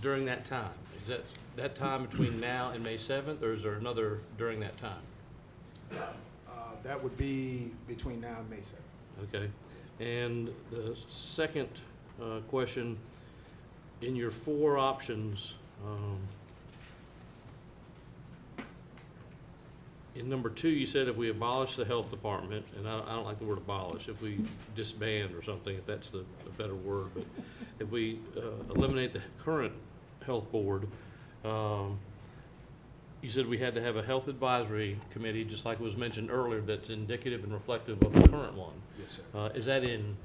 during that time? Is that time between now and May 7th, or is there another during that time? That would be between now and May 7th. Okay. And the second question, in your 4 options, in number 2, you said if we abolish the health department, and I don't like the word abolish, if we disband or something, if that's a better word, but if we eliminate the current health board, you said we had to have a health advisory committee, just like was mentioned earlier, that's indicative and reflective of the current one. Yes, sir. Is that in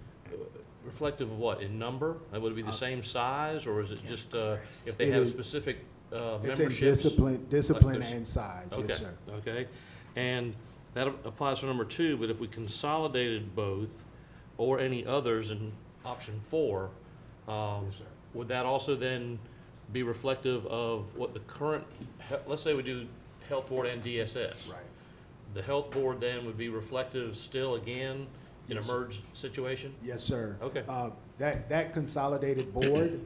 reflective of what, in number? Would it be the same size, or is it just if they It have is- specific It's in memberships? discipline this? and size, Okay, yes, sir. okay. And that applies to number 2, but if we consolidated both or any others in option 4, Yes, sir. would that also then be reflective of what the current, let's say we do health board and DSS. Right. The health board then would be reflective still again in a Yes, sir. merged situation? Yes, sir. Okay. That consolidated board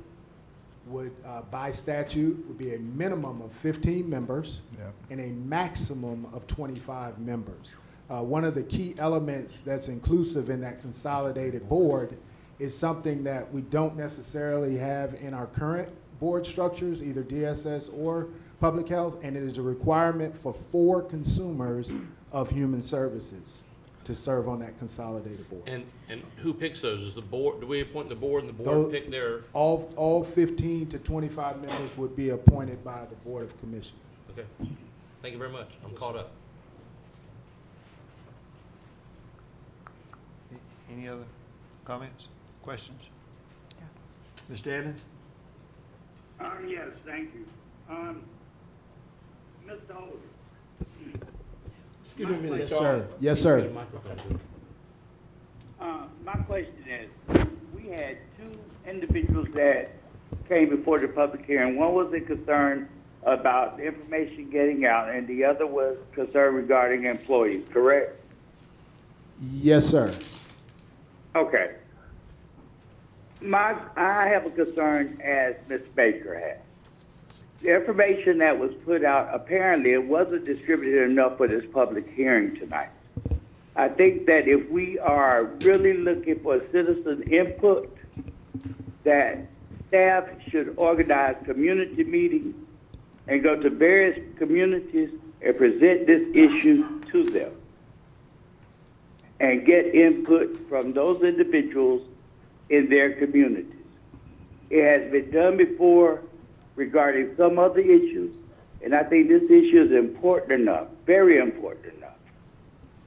would, by statute, would be a minimum of 15 members and a maximum of 25 members. One of the key elements that's inclusive in that consolidated board is something that we don't necessarily have in our current board structures, either DSS or public health, and it is a requirement for 4 consumers of human services to serve on that consolidated board. And who picks those? Is the board, do we appoint the board and the board Those- pick their, All 15 to 25 members would be appointed by the Board of Commissioners. okay. Thank you very much. I'm caught up. Any other comments, questions? Mr. Evans? Yes, thank you. Mr. Holder. Excuse me a minute. Yes, sir. Yes, sir. Get a microphone to it. My question is, we had 2 individuals that came before the public hearing. One was a concern about the information getting out, and the other was concern regarding employees, correct? Yes, sir. Okay. I have a concern as Ms. Baker has. The information that was put out, apparently it wasn't distributed enough for this public hearing tonight. I think that if we are really looking for citizen input, that staff should organize community meetings and go to various communities and present this issue to them and get input from those individuals in their communities. It has been done before regarding some other issues, and I think this issue is important enough, very important enough,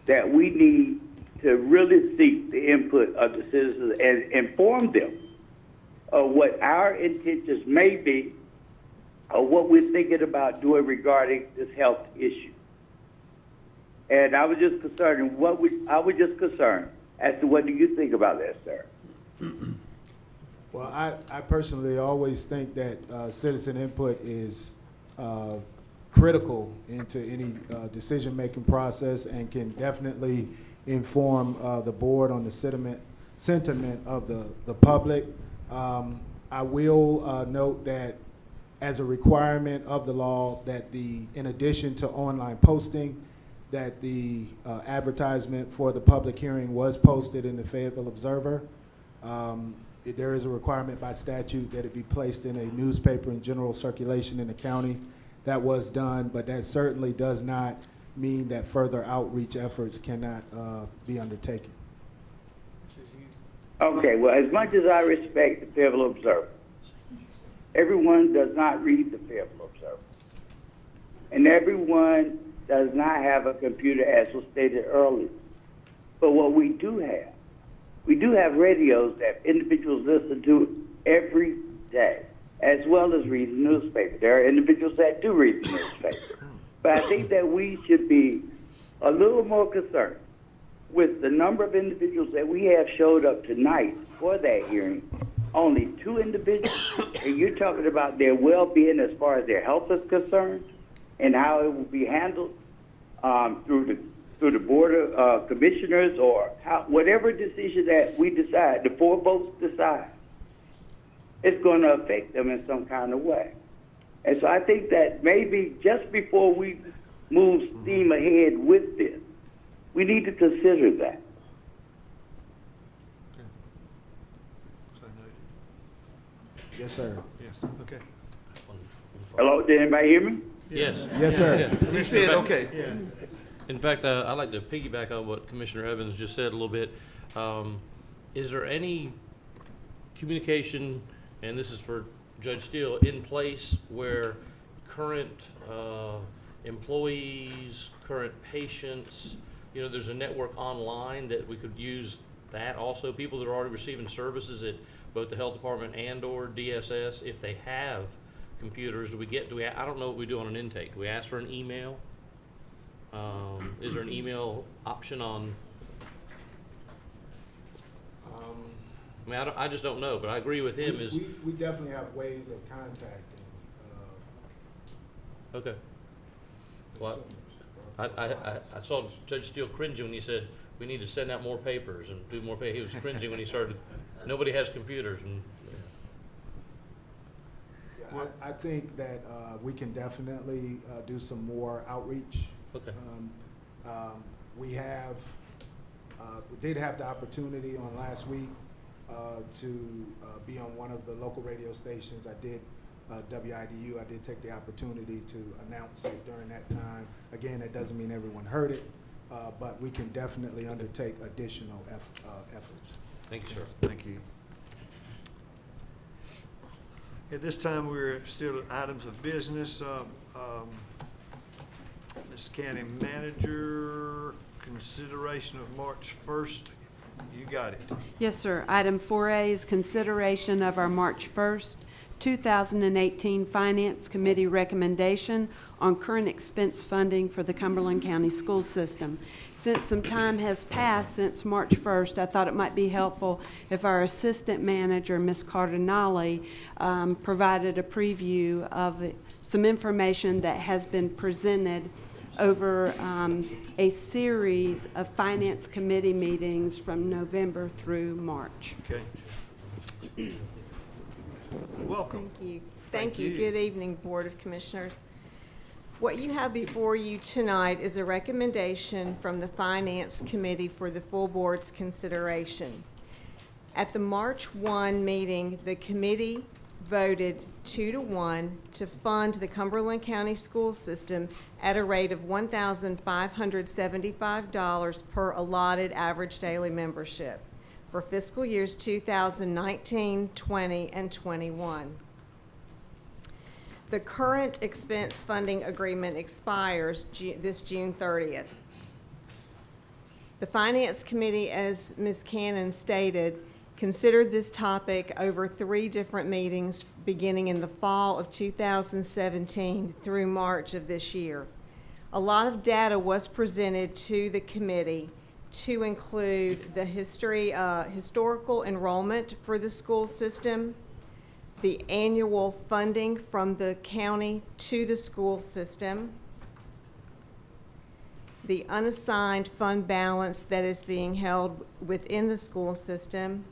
that we need to really seek the input of the citizens and inform them of what our intentions may be or what we're thinking about doing regarding this health issue. And I was just concerned, I was just concerned as to what do you think about that, sir? Well, I personally always think that citizen input is critical into any decision-making process and can definitely inform the board on the sentiment of the public. I will note that as a requirement of the law that in addition to online posting, that the advertisement for the public hearing was posted in the Fayetteville Observer. There is a requirement by statute that it be placed in a newspaper in general circulation in the county. That was done, but that certainly does not mean that further outreach efforts cannot be undertaken. Okay, well, as much as I respect the Fayetteville Observer, everyone does not read the Fayetteville Observer. And everyone does not have a computer, as was stated earlier. But what we do have radios that individuals listen to every day, as well as read the newspaper. There are individuals that do read the newspaper. But I think that we should be a little more concerned with the number of individuals that we have showed up tonight for that hearing. Only 2 individuals, and you're talking about their well-being as far as their health is concerned and how it will be handled through the board of commissioners or whatever decision that we decide, the 4 votes decide. it's going to affect them in some kind of way. And so I think that maybe just before we move steam ahead with this, we need to consider that. So noted. Yes, sir. Yes, okay. Hello, did anybody hear me? Yes. Yes, sir. Yeah. He said, In fact- okay. Yeah. In fact, I'd like to piggyback on what Commissioner Evans just said a little bit. Is there any communication, and this is for Judge Steele, in place where current employees, current patients, you know, there's a network online that we could use that also, people that are already receiving services at both the health department and or DSS, if they have computers, I don't know what we do on an intake. Do we ask for an email? Is there an email option on? I mean, I just don't know, but I agree with him. We definitely have ways of contacting. Okay. Well, I saw Judge Steele cringing when he said we need to send out more papers and do more papers. He was cringing when he started. Nobody has computers, and Yeah, I think that we can definitely do some more outreach. okay. We did have the opportunity on last week to be on one of the local radio stations. I did WIDU. I did take the opportunity to announce it during that time. Again, that doesn't mean everyone heard it, but we can definitely undertake additional efforts. Thank you, sir. Thank you. At this time, we're still at items of business. Ms. County Manager, consideration of March 1st. You got it. Yes, sir. Item 4A is consideration of our March 1st, 2018 Finance Committee recommendation on current expense funding for the Cumberland County School System. Since some time has passed since March 1st, I thought it might be helpful if our Assistant Manager, Ms. Cardinale, provided a preview of some information that has been presented over a series of Finance Committee meetings from November through March. Okay. Welcome. Thank you. Thank Thank you. you. Good evening, Board of Commissioners. What you have before you tonight is a recommendation from the Finance Committee for the full board's consideration. At the March 1 meeting, the committee voted 2-1 to fund the Cumberland County School System at a rate of $1,575 per allotted average daily membership for fiscal years 2019, 20, and 21. The current expense funding agreement expires this June 30th. The Finance Committee, as Ms. Cannon stated, considered this topic over 3 different meetings beginning in the fall of 2017 through March of this year. A lot of data was presented to the committee to include the historical enrollment for the school system, the annual funding from the county to the school system, the unassigned fund balance that is being held within the school system,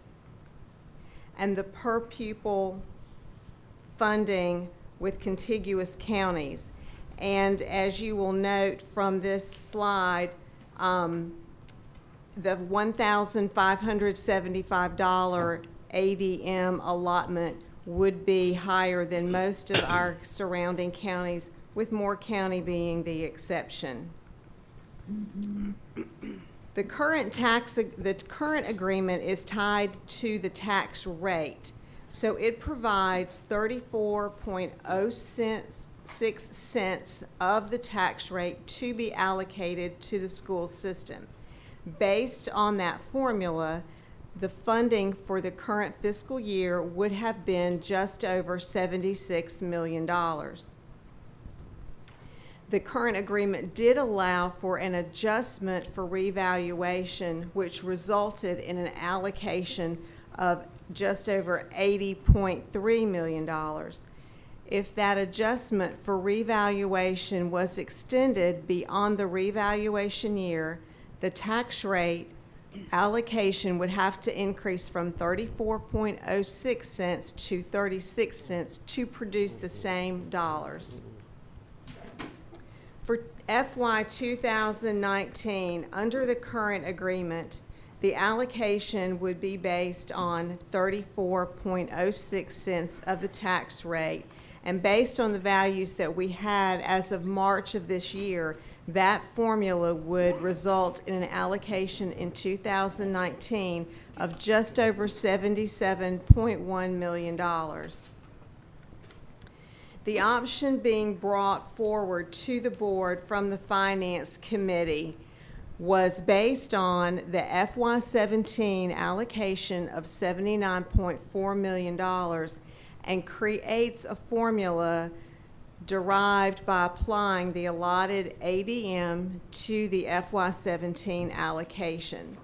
and the per pupil funding with contiguous counties. And as you will note from this slide, the $1,575 ADM allotment would be higher than most of our surrounding counties, with Moore County being the exception. The current agreement is tied to the tax rate, so it provides 34.06 cents of the tax rate to be allocated to the school system. Based on that formula, the funding for the current fiscal year would have been just over $76 million. The current agreement did allow for an adjustment for revaluation, which resulted in an allocation of just over $80.3 million. If that adjustment for revaluation was extended beyond the revaluation year, the tax rate allocation would have to increase from 34.06 cents to 36 cents to produce the same dollars. For FY 2019, under the current agreement, the allocation would be based on 34.06 cents of the tax rate. And based on the values that we had as of March of this year, that formula would result in an allocation in 2019 of just over $77.1 million. The option being brought forward to the board from the Finance Committee was based on the FY17 allocation of $79.4 million and creates a formula derived by applying the allotted ADM to the FY17 allocation.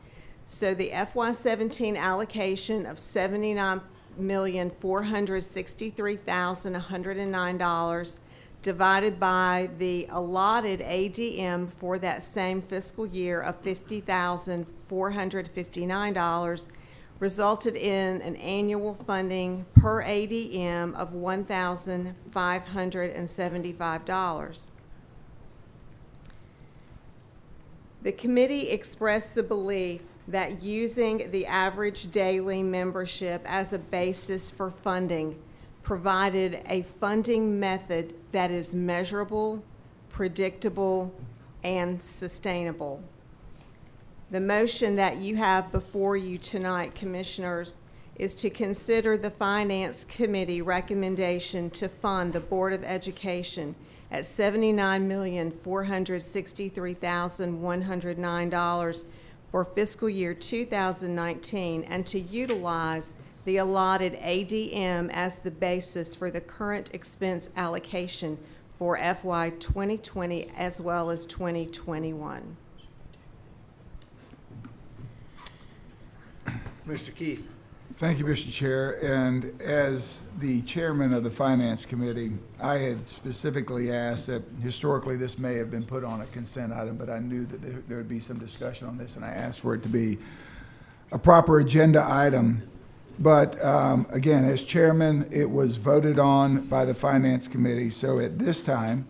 So the FY17 allocation of $79,463,109 divided by the allotted ADM for that same fiscal year of $50,459 resulted in an annual funding per ADM of $1,575. The committee expressed the belief that using the average daily membership as a basis for funding provided a funding method that is measurable, predictable, and sustainable. The motion that you have before you tonight, Commissioners, is to consider the Finance Committee recommendation to fund the Board of Education at $79,463,109 for fiscal year 2019 and to utilize the allotted ADM as the basis for the current expense allocation for FY 2020 as well as 2021. Mr. Keefe. Thank you, Mr. Chair. And as the chairman of the Finance Committee, I had specifically asked that historically this may have been put on a consent item, but I knew that there would be some discussion on this, and I asked for it to be a proper agenda item. But again, as chairman, it was voted on by the Finance Committee. So at this time,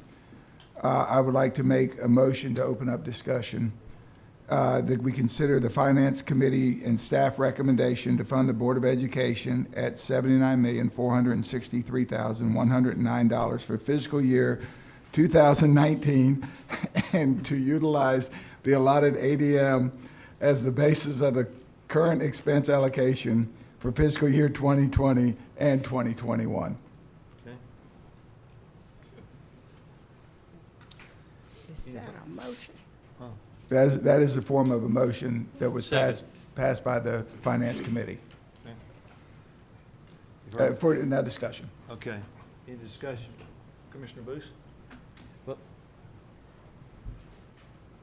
I would like to make a motion to open up discussion that we consider the Finance Committee and staff recommendation to fund the Board of Education at $79,463,109 for fiscal year 2019 and to utilize the allotted ADM as the basis of the current expense allocation for fiscal year 2020 and 2021. Okay. Is that a motion? That is the form of a motion that was Second. passed by the Finance Committee. Okay. You've heard- For now discussion. Okay. Any discussion? Commissioner Booth? Well,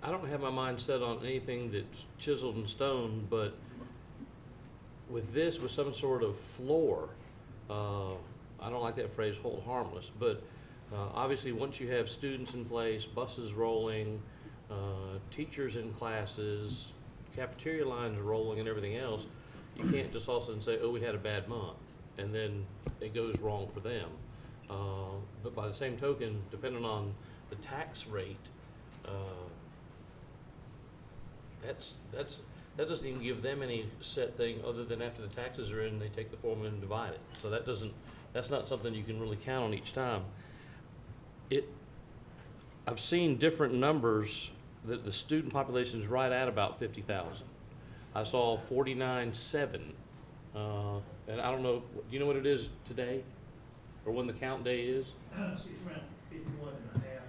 I don't have my mind set on anything that's chiseled in stone, but with this, with some sort of floor, I don't like that phrase, hold harmless, but obviously, once you have students in place, buses rolling, teachers in classes, cafeteria lines rolling and everything else, you can't just all of a sudden say, oh, we had a bad month, and then it goes wrong for them. But by the same token, depending on the tax rate, that doesn't even give them any set thing other than after the taxes are in, they take the formula and divide it. So that's not something you can really count on each time. I've seen different numbers that the student population is right at about 50,000. I saw 49.7, and I don't know, do you know what it is today? Or when the count day is? It's around 51 and a half.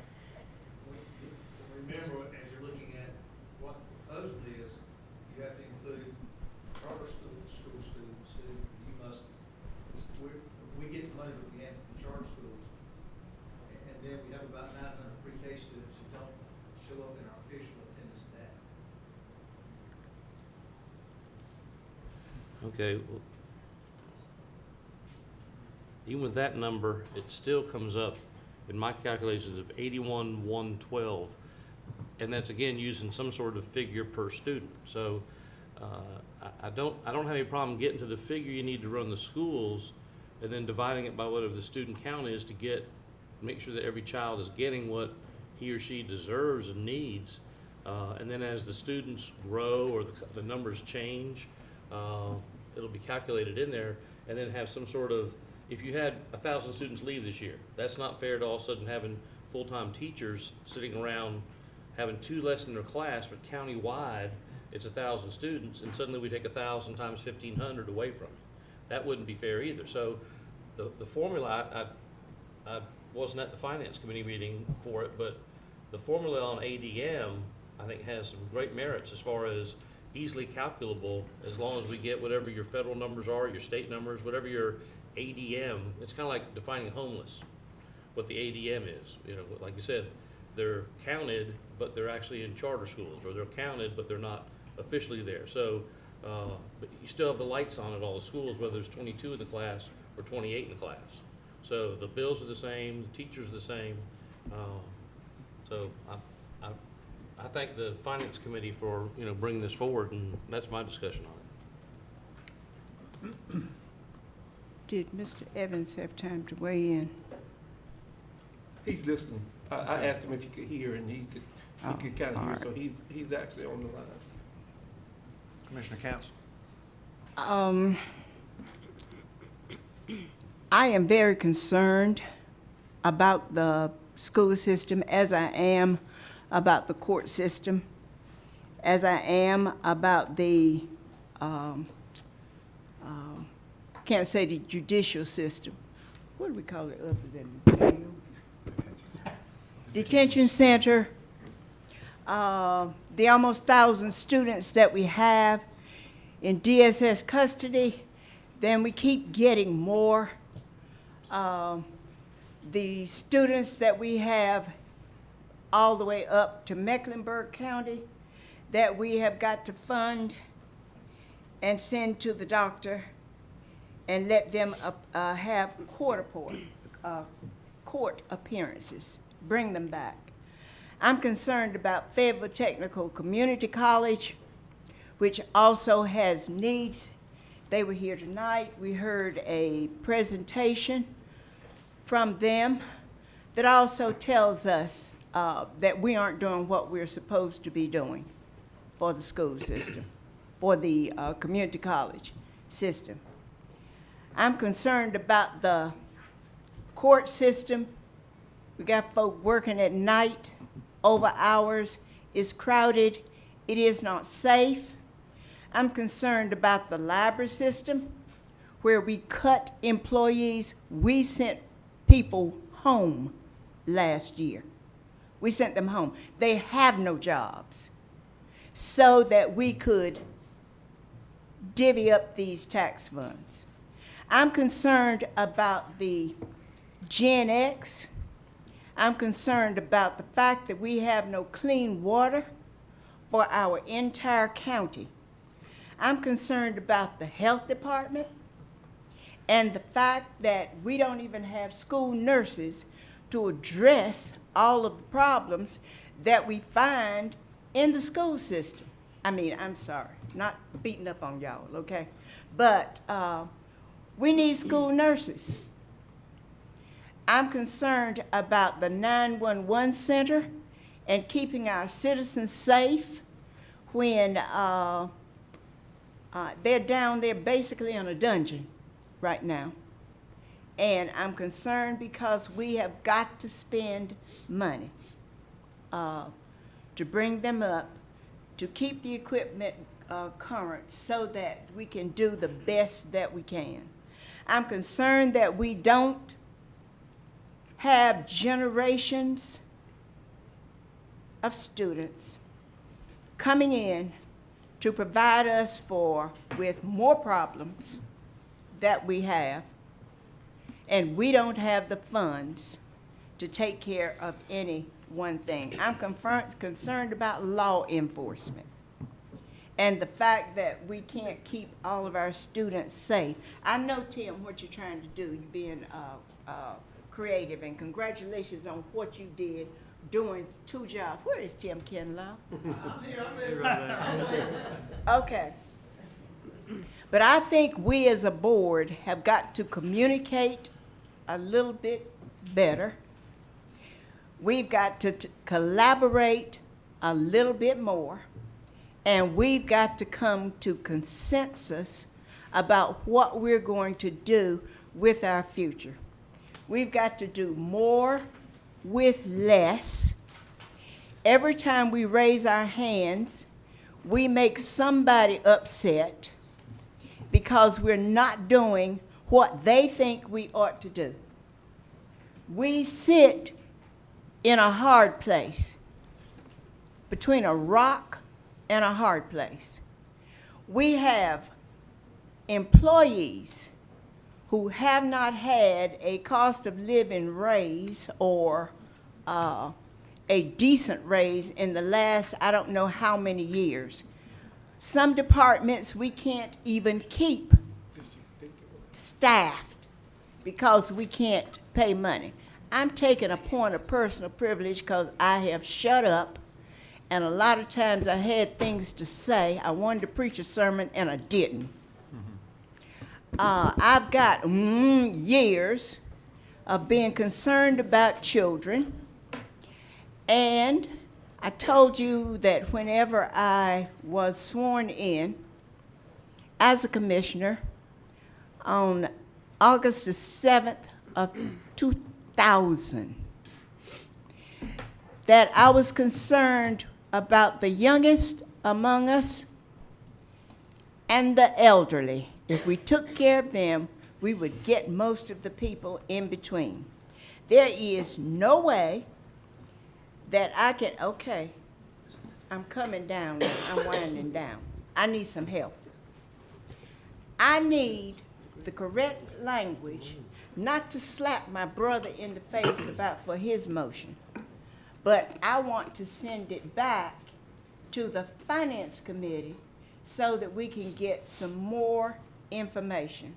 Remember, as you're looking at what the proposal is, you have to include charter schools, school students, who you must, we get the money that we have from the charter schools. And then we have about 900 pre-K students who don't show up in our official attendance data. Okay, well, even with that number, it still comes up in my calculations of 81,112, and that's again using some sort of figure per student. So I don't have any problem getting to the figure you need to run the schools and then dividing it by whatever the student count is to make sure that every child is getting what he or she deserves and needs. And then as the students grow or the numbers change, it'll be calculated in there, and then have some sort of, if you had 1,000 students leave this year, that's not fair to all of a sudden having full-time teachers sitting around having 2 less in their class, but countywide, it's 1,000 students, and suddenly we take 1,000 times 1,500 away from it. That wouldn't be fair either. So the formula, I wasn't at the finance committee meeting for it, but the formula on ADM, I think, has some great merits as far as easily calculable, as long as we get whatever your federal numbers are, your state numbers, whatever your ADM. It's kind of like defining homeless, what the ADM is. You know, like you said, they're counted, but they're actually in charter schools, or they're counted, but they're not officially there. So, but you still have the lights on at all the schools, whether there's 22 in the class or 28 in the class. So the bills are the same, the teachers are the same. So I thank the finance committee for, bringing this forward, and that's my discussion on it. Did Mr. Evans have time to weigh in? He's listening. I asked him if he could hear, and he could kind of hear, all so he's actually on the line. Commissioner Council. I am very concerned about the school system, as I am about the court system, as I am about the, can't say the judicial system. What do we call it other than jail? Detention center. The almost 1,000 students that we have in DSS custody, then we keep getting more. The students that we have all the way up to Mecklenburg County that we have got to fund and send to the doctor and let them have court appearances, bring them back. I'm concerned about Fayetteville Technical Community College, which also has needs. They were here tonight. We heard a presentation from them that also tells us that we aren't doing what we're supposed to be doing for the school system, for the community college system. I'm concerned about the court system. We got folk working at night, over hours. It's crowded. It is not safe. I'm concerned about the library system, where we cut employees. We sent people home last year. We sent them home. They have no jobs, so that we could divvy up these tax funds. I'm concerned about the Gen X. I'm concerned about the fact that we have no clean water for our entire county. I'm concerned about the health department and the fact that we don't even have school nurses to address all of the problems that we find in the school system. I mean, I'm sorry, not beating up on y'all, okay? But we need school nurses. I'm concerned about the 911 center and keeping our citizens safe when they're down there basically in a dungeon right now. And I'm concerned because we have got to spend money to bring them up, to keep the equipment current so that we can do the best that we can. I'm concerned that we don't have generations of students coming in to provide us with more problems that we have, and we don't have the funds to take care of any one thing. I'm concerned about law enforcement and the fact that we can't keep all of our students safe. I know, Tim, what you're trying to do. You're being creative, and congratulations on what you did doing 2 jobs. Where is Tim Kinlaw? I'm here. Okay. But I think we as a board have got to communicate a little bit better. We've got to collaborate a little bit more, and we've got to come to consensus about what we're going to do with our future. We've got to do more with less. Every time we raise our hands, we make somebody upset because we're not doing what they think we ought to do. We sit in a hard place, between a rock and a hard place. We have employees who have not had a cost of living raise or a decent raise in the last, I don't know how many years. Some departments we can't even keep staffed because we can't pay money. I'm taking a point of personal privilege because I have shut up, and a lot of times I had things to say. I wanted to preach a sermon and I didn't. I've got years of being concerned about children, and I told you that whenever I was sworn in as a commissioner on August the 7th of 2000, that I was concerned about the youngest among us and the elderly. If we took care of them, we would get most of the people in between. There is no way that I can, okay, I'm coming down now, I'm winding down. I need some help. I need the correct language, not to slap my brother in the face for his motion, but I want to send it back to the Finance Committee so that we can get some more information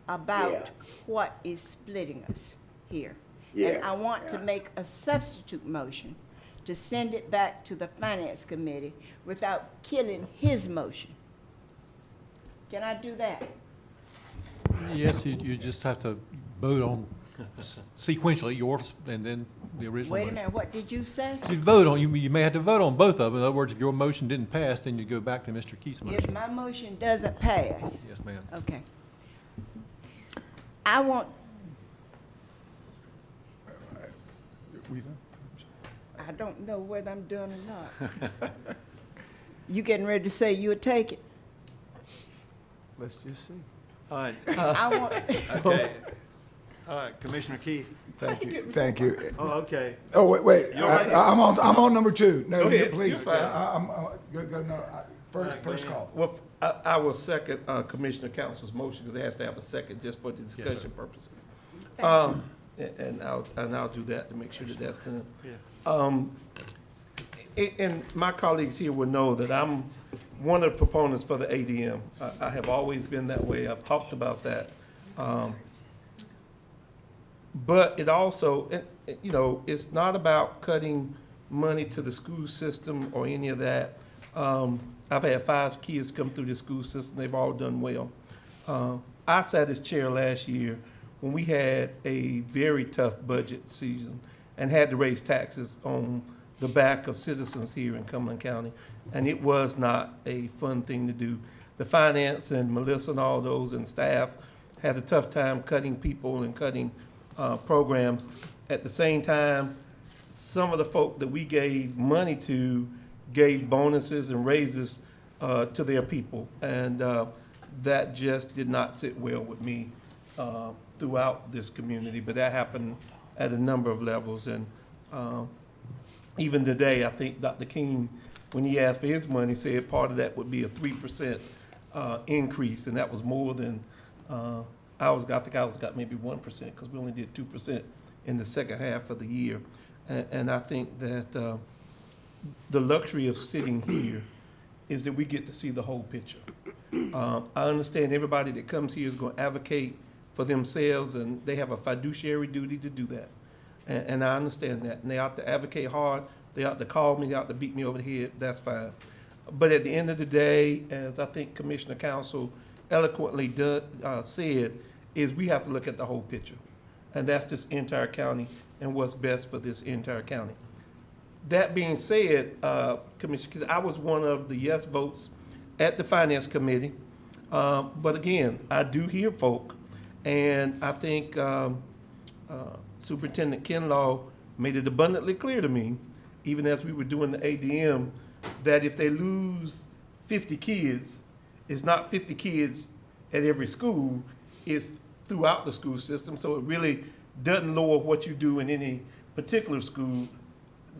about what is splitting us here. And I want to make a substitute motion to send it back to the Finance Committee without killing his motion. Can I do that? Yes, you just have to vote on sequentially yours and then the original Wait a motion. minute, what did you say? You vote on, you may have to vote on both of them. In other words, if your motion didn't pass, then you go back to Mr. Keith's If motion. my motion doesn't pass, Yes, ma'am. okay. I want, I don't know whether I'm done or not. You getting ready to say you would take it? Let's just see. All right, I want, okay. All right, Commissioner Keith. Thank you, thank you. Oh, okay. Oh, wait, You're right. I'm on number two. No, Go ahead. please, You're fine. first call. Well, I will second Commissioner Council's motion because it has to have a second just for the discussion purposes. And I'll do that to make sure that that's done. And my colleagues here will know that I'm one of the proponents for the ADM. I have always been that way. I've talked about that. But it also, you know, it's not about cutting money to the school system or any of that. I've had 5 kids come through the school system. They've all done well. I sat as chair last year when we had a very tough budget season and had to raise taxes on the back of citizens here in Cumberland County. And it was not a fun thing to do. The finance and Melissa and all those and staff had a tough time cutting people and cutting programs. At the same time, some of the folk that we gave money to gave bonuses and raises to their people. And that just did not sit well with me throughout this community. But that happened at a number of levels. And even today, I think Dr. King, when he asked for his money, said part of that would be a 3% increase. And that was more than I think I got maybe 1% because we only did 2% in the second half of the year. And I think that the luxury of sitting here is that we get to see the whole picture. I understand everybody that comes here is going to advocate for themselves, and they have a fiduciary duty to do that. And I understand that. And they ought to advocate hard. They ought to call me. They ought to beat me over the head. That's fine. But at the end of the day, as I think Commissioner Council eloquently said, is we have to look at the whole picture. And that's this entire county and what's best for this entire county. That being said, Commissioner, because I was one of the yes votes at the Finance Committee, but again, I do hear folk, and I think Superintendent Kinlaw made it abundantly clear to me, even as we were doing the ADM, that if they lose 50 kids, it's not 50 kids at every school, it's throughout the school system, so it really doesn't lower what you do in any particular school.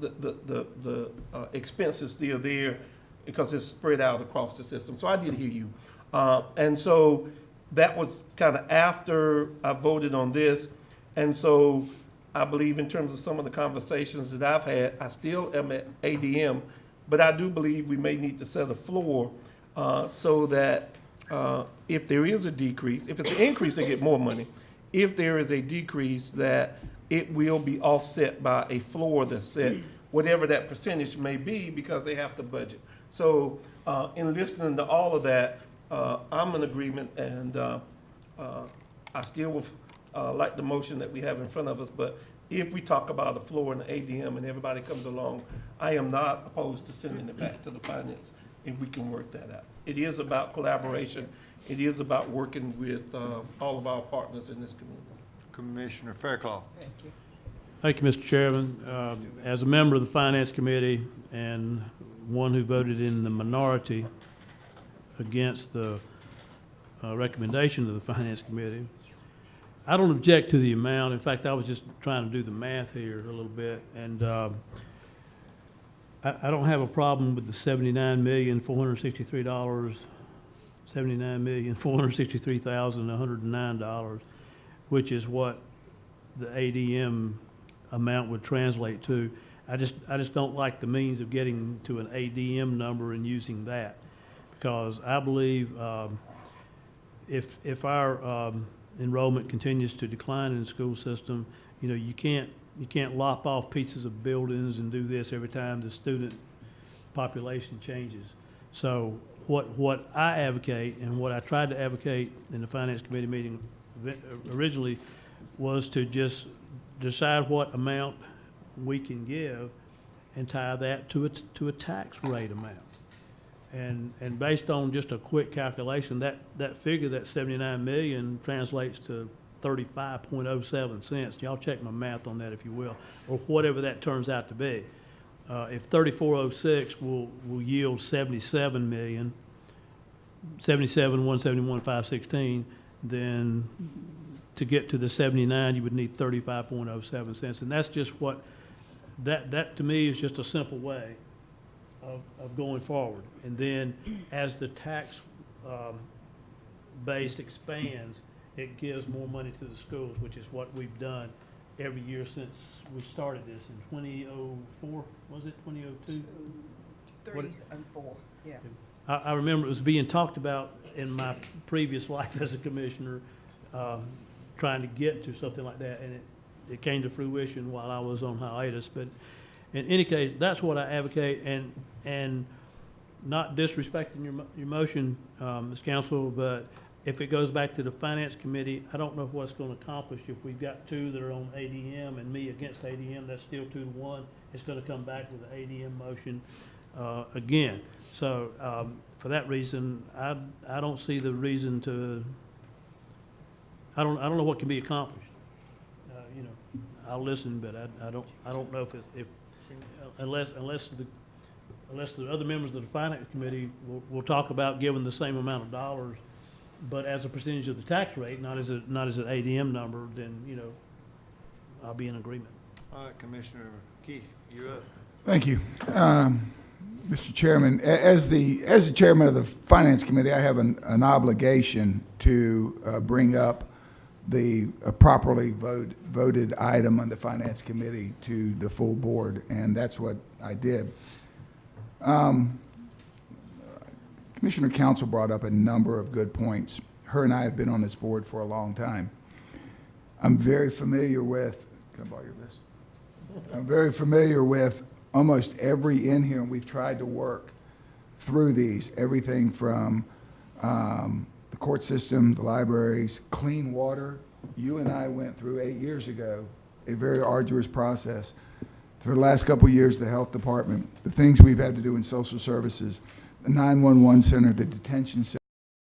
The expense is still there because it's spread out across the system. So I did hear you. And so that was kind of after I voted on this. And so I believe in terms of some of the conversations that I've had, I still am at ADM, but I do believe we may need to set a floor so that if there is a decrease, if it's an increase, they get more money. If there is a decrease, that it will be offset by a floor that's set, whatever that percentage may be, because they have to budget. So in listening to all of that, I'm in agreement, and I still would like the motion that we have in front of us, but if we talk about a floor in the ADM and everybody comes along, I am not opposed to sending it back to the finance if we can work that out. It is about collaboration. It is about working with all of our partners in this community. Commissioner Fairclough. Thank you, Mr. Chairman. As a member of the Finance Committee and one who voted in the minority against the recommendation of the Finance Committee, I don't object to the amount. In fact, I was just trying to do the math here a little bit, and I don't have a problem with the $79,463, $79,463,109, which is what the ADM amount would translate to. I just don't like the means of getting to an ADM number and using that, because I believe if our enrollment continues to decline in the school system, you know, you can't lop off pieces of buildings and do this every time the student population changes. So what I advocate, and what I tried to advocate in the Finance Committee meeting originally, was to just decide what amount we can give and tie that to a tax rate amount. And based on just a quick calculation, that figure, that 79 million, translates to 35.07 cents. Y'all check my math on that if you will, or whatever that turns out to be. If 3406 will yield 77 million, 77,171,516, then to get to the 79, you would need 35.07 cents. And that's just what, that to me is just a simple way of going forward. And then as the tax base expands, it gives more money to the schools, which is what we've done every year since we started this in 2004, was it 2002? 3 and 4, yeah. I remember it was being talked about in my previous life as a commissioner, trying to get to something like that, and it came to fruition while I was on hiatus. But in any case, that's what I advocate, and not disrespecting your motion, Ms. Council, but if it goes back to the Finance Committee, I don't know what's going to accomplish. If we've got two that are on ADM and me against ADM, that's still 2-1. It's going to come back with an ADM motion again. So for that reason, I don't see the reason to. I don't know what can be accomplished. You know, I'll listen, but I don't know if unless the other members of the Finance Committee will talk about giving the same amount of dollars, but as a percentage of the tax rate, not as an ADM number, then, you know, I'll be in agreement. All right, Commissioner Keith, you're up. Thank you. Mr. Chairman, as the chairman of the Finance Committee, I have an obligation to bring up the properly voted item on the Finance Committee to the full board, and that's what I did. Commissioner Council brought up a number of good points. Her and I have been on this board for a long time. I'm very familiar with, can I borrow your list? I'm very familiar with almost every in here, and we've tried to work through these, everything from the the court system, the libraries, clean water. You and I went through 8 years ago a very arduous process. For the last couple of years, the health department, the things we've had to do in social services, the 911 center, the detention center,